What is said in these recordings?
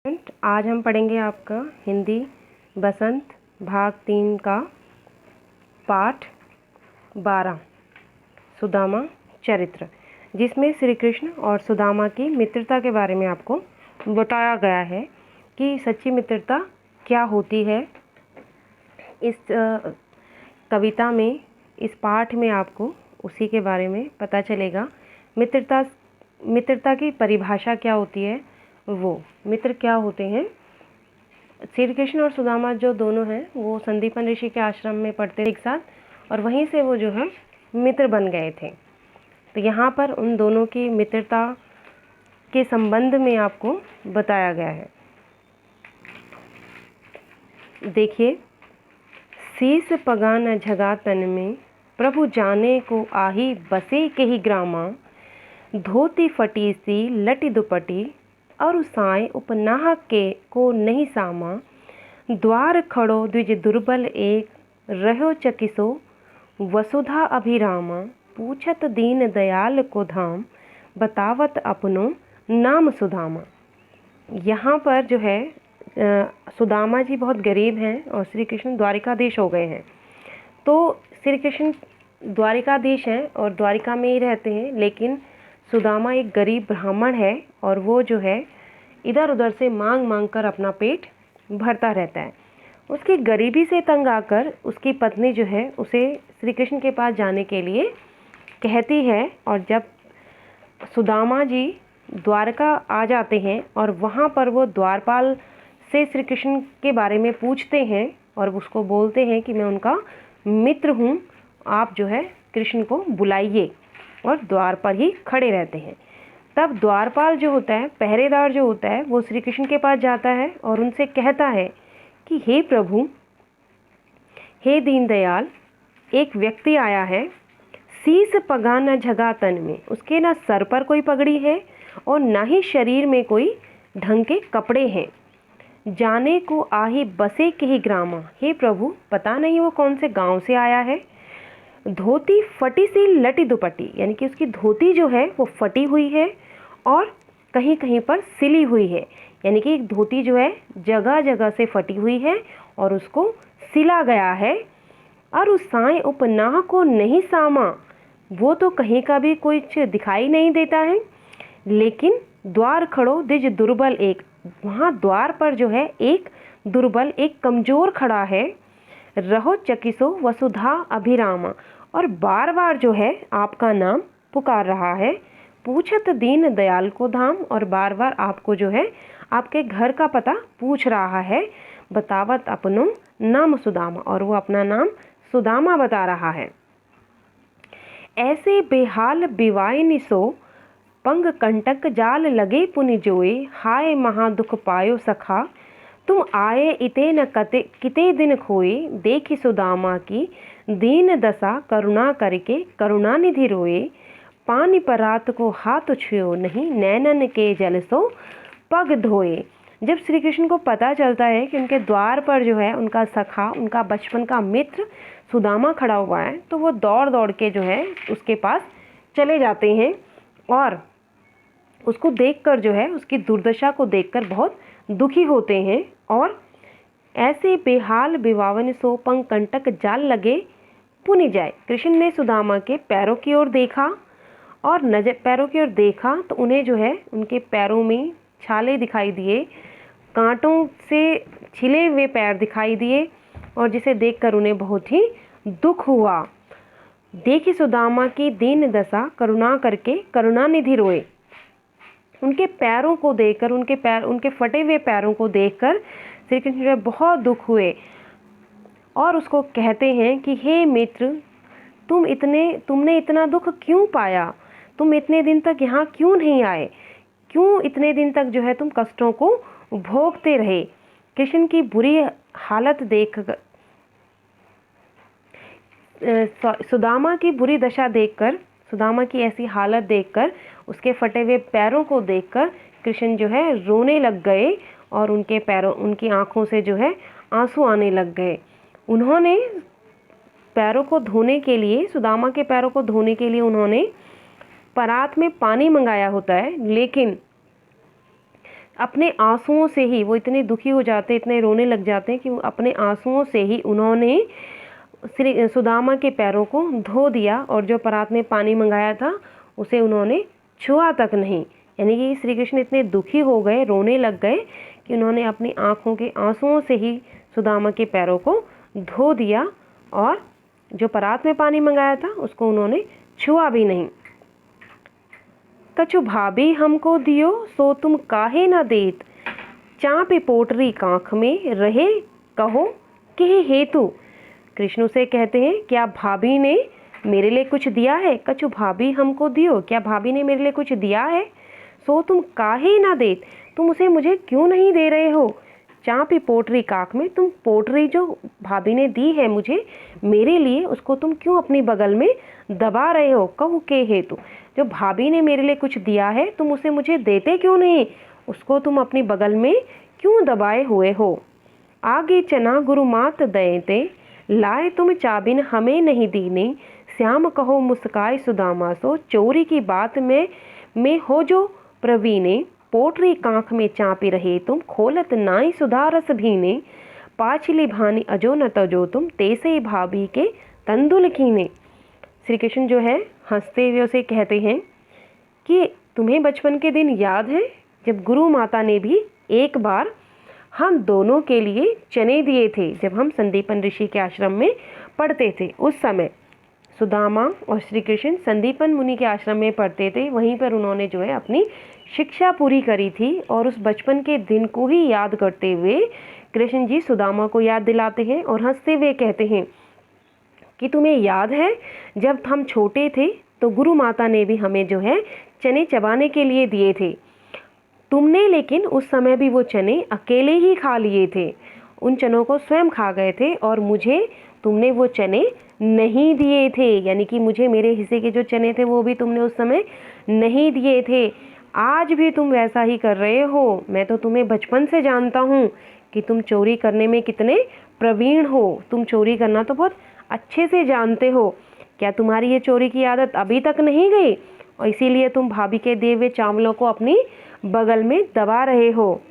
आज हम पढ़ेंगे आपका हिंदी बसंत भाग 3 का पाठ 12 सुदामा चरित्र, जिसमें श्री कृष्ण और सुदामा की मित्रता के बारे में आपको बताया गया है कि सच्ची मित्रता क्या होती है। इस कविता में, इस पाठ में आपको उसी के बारे में पता चलेगा। मित्रता की परिभाषा क्या होती है, वो मित्र क्या होते हैं। श्री कृष्ण और सुदामा जो दोनों हैं वो संदीपन ऋषि के आश्रम में पढ़ते एक साथ, और वहीं से वो जो है मित्र बन गए थे। तो यहाँ पर उन दोनों की मित्रता के संबंध में आपको बताया गया है। देखिए, शीस पगा न झगा तन में, प्रभु जाने को आही बसे के ही ग्रामा। धोती फटी सी लटी दुपटी, और साए उपनाह के को नहीं सामा। द्वार खड़ो द्विज दुर्बल एक, रहो चकिसो वसुधा अभिरामा। पूछत दीन दयाल को धाम, बतावत अपनो नाम सुदामा। यहाँ पर जो है सुदामा जी बहुत गरीब हैं और श्री कृष्ण द्वारिकाधीश हो गए हैं। तो श्री कृष्ण द्वारिकाधीश हैं और द्वारिका में ही रहते हैं, लेकिन सुदामा एक गरीब ब्राह्मण है और वो जो है इधर उधर से मांग मांग कर अपना पेट भरता रहता है। उसकी गरीबी से तंग आकर उसकी पत्नी जो है उसे श्री कृष्ण के पास जाने के लिए कहती है, और जब सुदामा जी द्वारका आ जाते हैं और वहाँ पर वो द्वारपाल से श्री कृष्ण के बारे में पूछते हैं और उसको बोलते हैं कि मैं उनका मित्र हूँ, आप जो है कृष्ण को बुलाइए, और द्वार पर ही खड़े रहते हैं। तब द्वारपाल जो होता है, पहरेदार जो होता है, वो श्री कृष्ण के पास जाता है और उनसे कहता है कि हे प्रभु, हे दीनदयाल, एक व्यक्ति आया है, शीस पगा न झगा तन में, उसके ना सर पर कोई पगड़ी है और ना ही शरीर में कोई ढंग के कपड़े हैं। जाने को आही बसे के ही ग्रामा, हे प्रभु, पता नहीं वो कौन से गांव से आया है। धोती फटी सी लटी दुपट्टी, यानी कि उसकी धोती जो है वो फटी हुई है और कहीं कहीं पर सिली हुई है, यानी कि एक धोती जो है जगह जगह से फटी हुई है और उसको सिला गया है। और उस साए उपनाह को नहीं सामा, वो तो कहीं का भी कुछ दिखाई नहीं देता है। लेकिन द्वार खड़ो द्विज दुर्बल एक, वहाँ द्वार पर जो है एक दुर्बल, एक कमज़ोर खड़ा है। रहो चकिसो वसुधा अभिरामा, और बार बार जो है आपका नाम पुकार रहा है। पूछत दीन दयाल को धाम, और बार बार आपको जो है आपके घर का पता पूछ रहा है। बतावत अपनो नाम सुदामा, और वो अपना नाम सुदामा बता रहा है। ऐसे बेहाल बिवाई सो, पंग कंटक जाल लगे पुनि जोए। हाय महा दुख पायो सखा, तुम आए इते न किते दिन खोए। देखी सुदामा की दीन दशा, करुणा करके करुणा निधि रोए। पानी परात को हाथ छुयो नहीं, नैनन के जल सो पग धोए। जब श्री कृष्ण को पता चलता है कि उनके द्वार पर जो है उनका सखा, उनका बचपन का मित्र सुदामा खड़ा हुआ है, तो वो दौड़ दौड़ के जो है उसके पास चले जाते हैं और उसको देखकर जो है, उसकी दुर्दशा को देखकर बहुत दुखी होते हैं। और ऐसे बेहाल बिवावन सो, पंग कंटक जाल लगे पुनि जाए। कृष्ण ने सुदामा के पैरों की ओर देखा और पैरों की ओर देखा तो उन्हें जो है उनके पैरों में छाले दिखाई दिए, कांटों से छिले हुए पैर दिखाई दिए, और जिसे देखकर उन्हें बहुत ही दुख हुआ। देखी सुदामा की दीन दशा, करुणा करके करुणा निधि रोए। उनके पैरों को देखकर, उनके फटे हुए पैरों को देखकर श्री कृष्ण जो बहुत दुख हुए और उसको कहते हैं कि हे मित्र, तुमने इतना दुख क्यों पाया? तुम इतने दिन तक यहाँ क्यों नहीं आए? क्यों इतने दिन तक जो है तुम कष्टों को भोगते रहे? कृष्ण की बुरी हालत देखकर, सुदामा की बुरी दशा देखकर, सुदामा की ऐसी हालत देखकर, उसके फटे हुए पैरों को देखकर कृष्ण जो है रोने लग गए और उनकी आंखों से जो है आंसू आने लग गए। उन्होंने पैरों को धोने के लिए, सुदामा के पैरों को धोने के लिए उन्होंने परात में पानी मंगाया होता है, लेकिन अपने आंसुओं से ही वो इतने दुखी हो जाते, इतने रोने लग जाते हैं कि वो अपने आंसुओं से ही उन्होंने श्री सुदामा के पैरों को धो दिया और जो परात में पानी मंगाया था उसे उन्होंने छुआ तक नहीं। यानी कि श्री कृष्ण इतने दुखी हो गए, रोने लग गए कि उन्होंने अपनी आँखों के आंसुओं से ही सुदामा के पैरों को धो दिया और जो परात में पानी मंगाया था उसको उन्होंने छुआ भी नहीं। कछु भाभी हमको दियो सो तुम काहे न देत, चाँप पोटरी कांख में रहे कहो के हेतु। कृष्ण से कहते हैं क्या भाभी ने मेरे लिए कुछ दिया है? कछु भाभी हमको दियो, क्या भाभी ने मेरे लिए कुछ दिया है? सो तुम काहे ना देत, तुम उसे मुझे क्यों नहीं दे रहे हो? चाँपी पोटरी काख में, तुम पोटरी जो भाभी ने दी है मुझे मेरे लिए, उसको तुम क्यों अपनी बगल में दबा रहे हो? कहू के हेतु, जो भाभी ने मेरे लिए कुछ दिया है तुम उसे मुझे देते क्यों नहीं? उसको तुम अपनी बगल में क्यों दबाए हुए हो? आगे चना गुरु मात दयते, लाए तुम चाबिन हमें नहीं दीने, श्याम कहो मुस्काए सुदामा सो, चोरी की बात में हो जो प्रवीणे, पोटरी कांख में चापी रहे तुम, खोलत नाई सुधारस भीने, पाछली भानी अजो न तजो तुम, तेसे भाभी के तंदुल कीने। श्री कृष्ण जो है हंसते हुए उसे कहते हैं कि तुम्हें बचपन के दिन याद है जब गुरु माता ने भी एक बार हम दोनों के लिए चने दिए थे, जब हम संदीपन ऋषि के आश्रम में पढ़ते थे। उस समय सुदामा और श्री कृष्ण संदीपन मुनि के आश्रम में पढ़ते थे, वहीं पर उन्होंने जो है अपनी शिक्षा पूरी करी थी। और उस बचपन के दिन को ही याद करते हुए कृष्ण जी सुदामा को याद दिलाते हैं और हंसते हुए कहते हैं कि तुम्हें याद है जब हम छोटे थे तो गुरु माता ने भी हमें जो है चने चबाने के लिए दिए थे, तुमने लेकिन उस समय भी वो चने अकेले ही खा लिए थे, उन चनों को स्वयं खा गए थे और मुझे तुमने वो चने नहीं दिए थे। यानी कि मुझे मेरे हिस्से के जो चने थे वो भी तुमने उस समय नहीं दिए थे। आज भी तुम वैसा ही कर रहे हो। मैं तो तुम्हें बचपन से जानता हूँ कि तुम चोरी करने में कितने प्रवीण हो, तुम चोरी करना तो बहुत अच्छे से जानते हो। क्या तुम्हारी ये चोरी की आदत अभी तक नहीं गई? और इसीलिए तुम भाभी के दिए हुए चावलों को अपनी बगल में दबा रहे हो,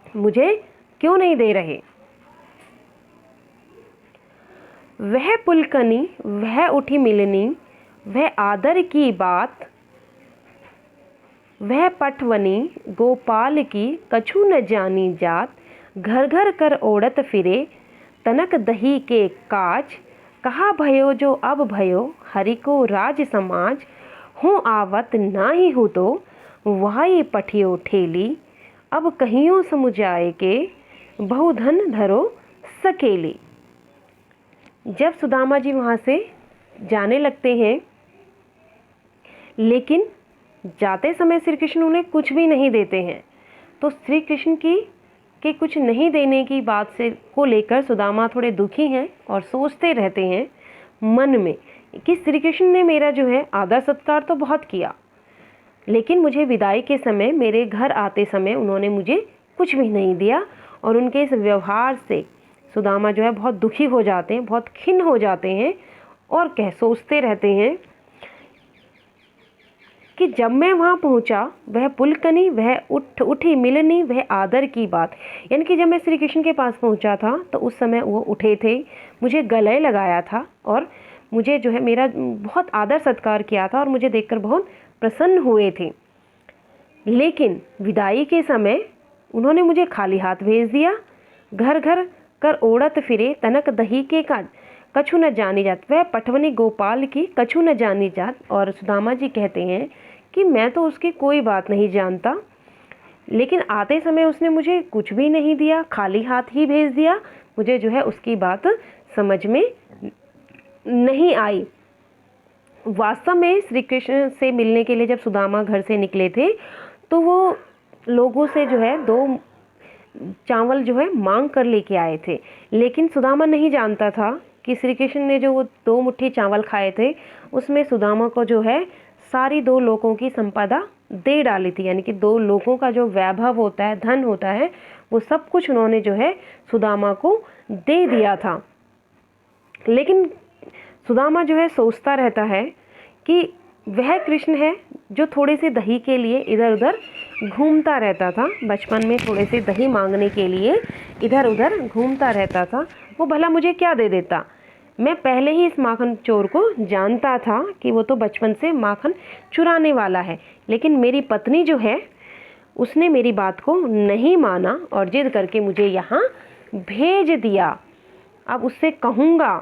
मुझे क्यों नहीं दे रहे? वह पुलकनी वह उठी मिलनी, वह आदर की बात, वह पटवनी गोपाल की कछु न जानी जात, घर घर कर ओढ़त फिरे तनक दही के काज, कहा भयो जो अब भयो हरि को राज समाज, हूँ आवत ना ही हूँ तो वही पठियो ठेली, अब कहियों समुझाए के बहुधन धरो सकेली। जब सुदामा जी वहाँ से जाने लगते हैं, लेकिन जाते समय श्री कृष्ण उन्हें कुछ भी नहीं देते हैं, तो श्री कृष्ण के कुछ नहीं देने की बात से को लेकर सुदामा थोड़े दुखी हैं और सोचते रहते हैं मन में कि श्री कृष्ण ने मेरा जो है आदर सत्कार तो बहुत किया, लेकिन मुझे विदाई के समय, मेरे घर आते समय उन्होंने मुझे कुछ भी नहीं दिया। और उनके इस व्यवहार से सुदामा जो है बहुत दुखी हो जाते हैं, बहुत खिन्न हो जाते हैं और सोचते रहते हैं कि जब मैं वहाँ पहुँचा वह पुलकनी वह उठी मिलनी वह आदर की बात। यानी कि जब मैं श्री कृष्ण के पास पहुँचा था तो उस समय वो उठे थे, मुझे गले लगाया था और मुझे जो है मेरा बहुत आदर सत्कार किया था और मुझे देखकर बहुत प्रसन्न हुए थे। लेकिन विदाई के समय उन्होंने मुझे खाली हाथ भेज दिया। घर घर कर ओढ़त फिरे तनक दही के काज, कछु न जानी जात, वह पटवनी गोपाल की कछु न जानी जात। और सुदामा जी कहते हैं कि मैं तो उसकी कोई बात नहीं जानता, लेकिन आते समय उसने मुझे कुछ भी नहीं दिया, खाली हाथ ही भेज दिया। मुझे जो है उसकी बात समझ में नहीं आई। वास्तव में श्री कृष्ण से मिलने के लिए जब सुदामा घर से निकले थे तो वो लोगों से जो है 2 चावल जो है मांग कर लेके आए थे, लेकिन सुदामा नहीं जानता था कि श्री कृष्ण ने जो वो 2 मुट्ठी चावल खाए थे उसमें सुदामा को जो है सारी 2 लोगों की संपदा दे डाली थी। यानी कि 2 लोगों का जो वैभव होता है, धन होता है, वो सब कुछ उन्होंने जो है सुदामा को दे दिया था। लेकिन सुदामा जो है सोचता रहता है कि वह कृष्ण है जो थोड़े से दही के लिए इधर उधर घूमता रहता था। बचपन में थोड़े से दही मांगने के लिए इधर उधर घूमता रहता था। वो भला मुझे क्या दे देता। मैं पहले ही इस माखन चोर को जानता था कि वो तो बचपन से माखन चुराने वाला है, लेकिन मेरी पत्नी जो है उसने मेरी बात को नहीं माना और जिद करके मुझे यहाँ भेज दिया। अब उससे कहूँगा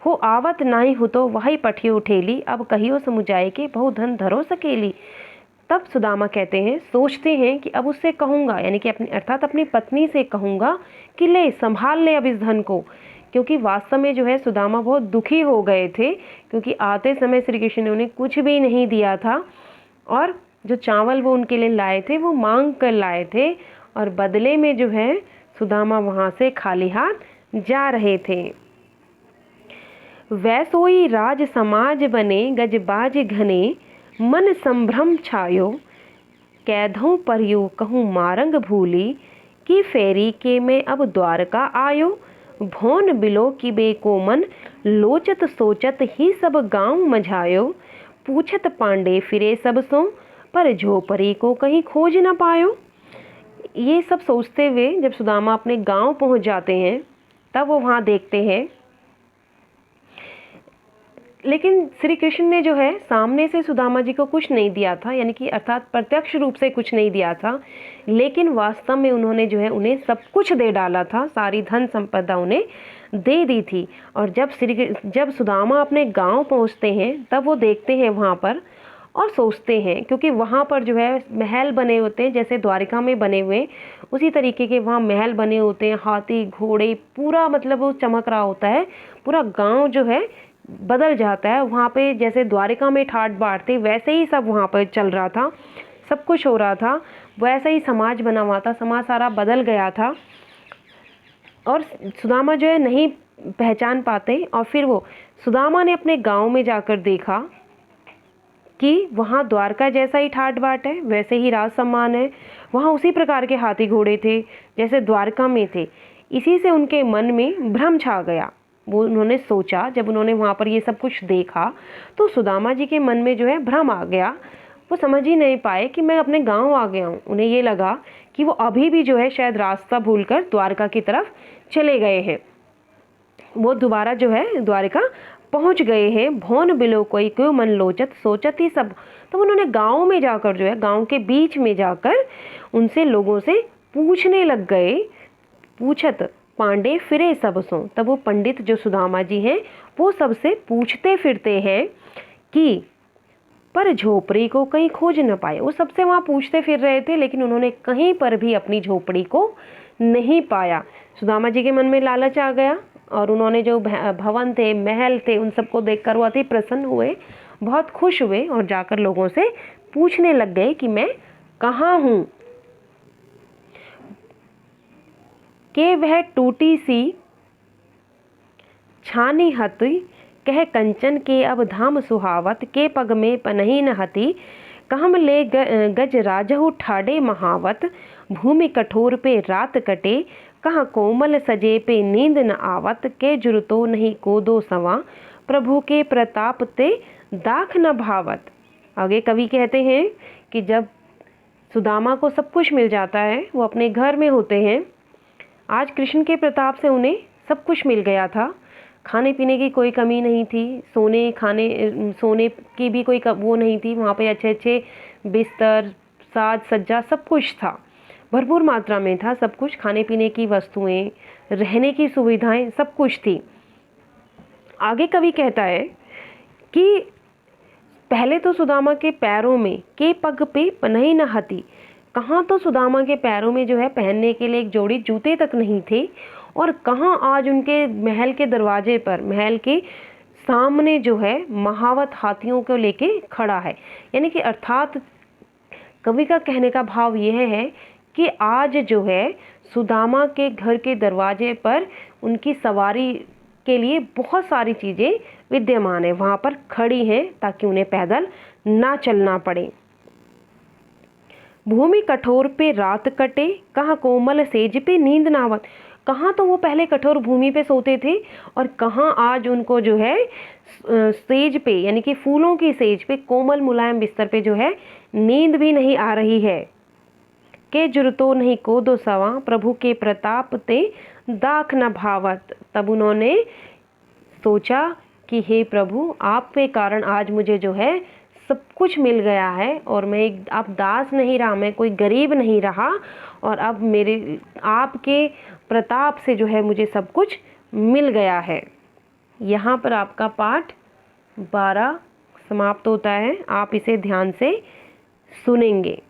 हो आवत नाही हो तो वही पठियो उठेली, अब कहियो समुझाए के बहु धन धरो सकेली। तब सुदामा कहते हैं, सोचते हैं कि अब उससे कहूँगा, यानी कि अर्थात अपनी पत्नी से कहूँगा कि ले संभाल ले अब इस धन को, क्योंकि वास्तव में जो है सुदामा बहुत दुखी हो गए थे, क्योंकि आते समय श्री कृष्ण ने उन्हें कुछ भी नहीं दिया था और जो चावल वो उनके लिए लाए थे वो मांग कर लाए थे, और बदले में जो है सुदामा वहाँ से खाली हाथ जा रहे थे। वैसोई राज समाज बने गजबाज घने, मन संभ्रम छायो कैधों परियो कहूँ मारंग भूली, कि फेरी के में अब द्वारका आयो, भौन बिलो की बेकोमन लोचत सोचत ही सब गांव मझायो, पूछत पांडे फिरे सब सो पर झोपड़ी को कहीं खोज न पायो। ये सब सोचते हुए जब सुदामा अपने गांव पहुंच जाते हैं तब वो वहाँ देखते हैं, लेकिन श्री कृष्ण ने जो है सामने से सुदामा जी को कुछ नहीं दिया था, यानी कि अर्थात प्रत्यक्ष रूप से कुछ नहीं दिया था, लेकिन वास्तव में उन्होंने जो है उन्हें सब कुछ दे डाला था, सारी धन संपदा उन्हें दे दी थी। और जब सुदामा अपने गांव पहुंचते हैं तब वो देखते हैं वहाँ पर और सोचते हैं, क्योंकि वहाँ पर जो है महल बने होते हैं जैसे द्वारिका में बने हुए, उसी तरीके के वहाँ महल बने होते हैं, हाथी घोड़े पूरा मतलब वो चमक रहा होता है, पूरा गाँव जो है बदल जाता है। वहाँ पे जैसे द्वारिका में ठाट बाट थे वैसे ही सब वहाँ पर चल रहा था, सब कुछ हो रहा था, वैसे ही समाज बना हुआ था, समाज सारा बदल गया था। और सुदामा जो है नहीं पहचान पाते, और फिर वो सुदामा ने अपने गांव में जाकर देखा कि वहाँ द्वारका जैसा ही ठाट बाट है, वैसे ही राज सम्मान है, वहाँ उसी प्रकार के हाथी घोड़े थे जैसे द्वारका में थे। इसी से उनके मन में भ्रम छा गया। वो उन्होंने सोचा, जब उन्होंने वहाँ पर ये सब कुछ देखा तो सुदामा जी के मन में जो है भ्रम आ गया। वो समझ ही नहीं पाए कि मैं अपने गांव आ गया हूँ। उन्हें ये लगा कि वो अभी भी जो है शायद रास्ता भूलकर द्वारका की तरफ चले गए हैं। वो दोबारा जो है द्वारका पहुँच गए हैं। भौन बिलो कोई क्यों मन लोचत सोचत ही सब। तो उन्होंने गाँव में जाकर जो है, गाँव के बीच में जाकर उनसे लोगों से पूछने लग गए, पूछत पांडे फिरे सब सो। तब वो पंडित जो सुदामा जी हैं वो सबसे पूछते फिरते हैं कि पर झोपड़ी को कहीं खोज न पाए। वो सबसे वहाँ पूछते फिर रहे थे, लेकिन उन्होंने कहीं पर भी अपनी झोपड़ी को नहीं पाया। सुदामा जी के मन में लालच आ गया और उन्होंने जो भवन थे, महल थे, उन सबको देखकर वो अति प्रसन्न हुए, बहुत खुश हुए और जाकर लोगों से पूछने लग गए कि मैं कहाँ हूँ। के वह टूटी सी छानी हती, कह कंचन के अब धाम सुहावत, के पग में पनही न हती, कहम ले गज राजहु ठाडे महावत, भूमि कठोर पे रात कटे, कहाँ कोमल सजे पे नींद न आवत, के जुरतो नहीं को दो सवा, प्रभु के प्रताप ते दाख न भावत। आगे कवि कहते हैं कि जब सुदामा को सब कुछ मिल जाता है, वो अपने घर में होते हैं, आज कृष्ण के प्रताप से उन्हें सब कुछ मिल गया था, खाने पीने की कोई कमी नहीं थी, सोने की भी कोई वो नहीं थी, वहाँ पे अच्छे अच्छे बिस्तर, साज सज्जा सब कुछ था, भरपूर मात्रा में था सब कुछ, खाने पीने की वस्तुएं, रहने की सुविधाएं सब कुछ थी। आगे कवि कहता है कि पहले तो सुदामा के पैरों में के पग पे पनही न हती, कहाँ तो सुदामा के पैरों में जो है पहनने के लिए एक जोड़ी जूते तक नहीं थे, और कहाँ आज उनके महल के दरवाजे पर, महल के सामने जो है महावत हाथियों को लेके खड़ा है। यानी कि अर्थात कवि का कहने का भाव यह है कि आज जो है सुदामा के घर के दरवाजे पर उनकी सवारी के लिए बहुत सारी चीज़ें विद्यमान है, वहाँ पर खड़ी हैं ताकि उन्हें पैदल ना चलना पड़े। भूमि कठोर पे रात कटे, कहाँ कोमल सेज पे नींद नावत। कहाँ तो वो पहले कठोर भूमि पे सोते थे और कहाँ आज उनको जो है सेज पे, यानी कि फूलों की सेज पे, कोमल मुलायम बिस्तर पे जो है नींद भी नहीं आ रही है। के जुरतो नहीं को दो सवा, प्रभु के प्रताप ते दाख न भावत। तब उन्होंने सोचा कि हे प्रभु, आप के कारण आज मुझे जो है सब कुछ मिल गया है और मैं अब दास नहीं रहा, मैं कोई गरीब नहीं रहा, और अब मेरे आपके प्रताप से जो है मुझे सब कुछ मिल गया है। यहाँ पर आपका पाठ 12 समाप्त होता है। आप इसे ध्यान से सुनेंगे।